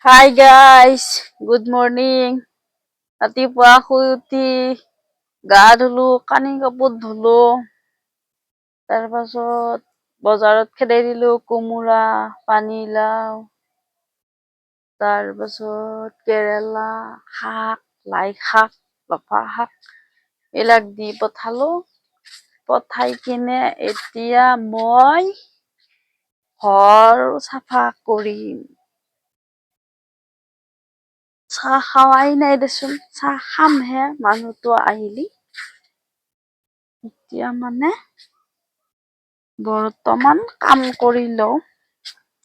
Hi guys, good morning. ৰাতিপুৱা শুই উঠি গা ধুলো, কানি কাপোৰ ধুলো। তাৰ পাছত বজাৰত খেদাই দিলো কোমোৰা, পানীলাও, তাৰ পাছত কেৰেলা শাক, লাই শাক, লফা শাক এইবিলাক দি পঠালো। পঠাই কিনে এতিয়া মই ঘৰ চাফা কৰিম। চাহ খাৱাই নাই দেচোন, চাহ খামহে মানুহতো আহিলি। এতিয়া মানে বৰ্তমান কাম কৰি লওঁ,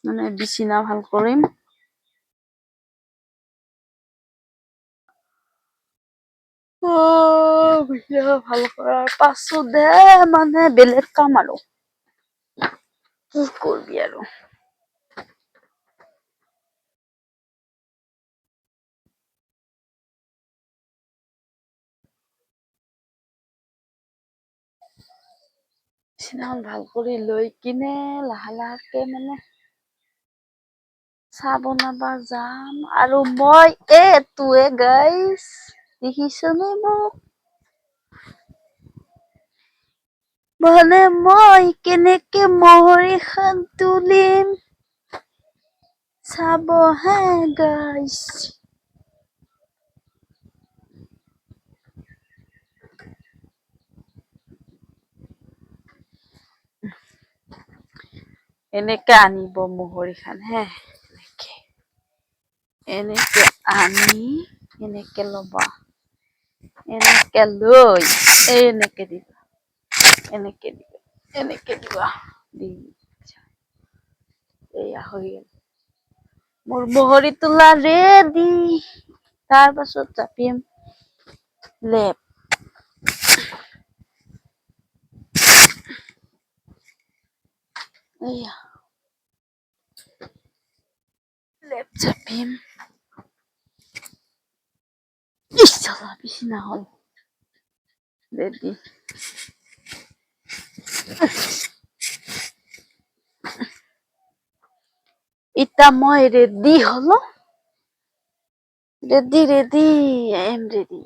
মানে বিচনা ভাল কৰিম। বিচনা ভাল কৰাৰ পাছতহে মানে বেলেগ কাম আৰু। কি কৰিবি আৰু। বিচনাখন ভাল কৰি লৈ কিনে লাহে মানে চাহ বনাবা যাম আৰু মই এইটোৱে গাইছ দেখিছনে মোক? মানে মই কেনেকে মহৰিখন তুলিম চাব হা গাইছ। এনেকে আনিব মহৰিখন হে, এনেকে আনি এনেকে ল'বা, এনেকে লৈ এনেকে দিবা, এনেকে দিবা, এনেকে দিবা, এয়া হৈ গ'ল মোৰ মহৰি তোলা ৰেডি। তাৰ পাছত জাপিম লেপ। এয়া লেপ জাপিম। বিচনাখন ৰেডি। এতিয়া মই ৰেডি হলো। Ready, I am ready.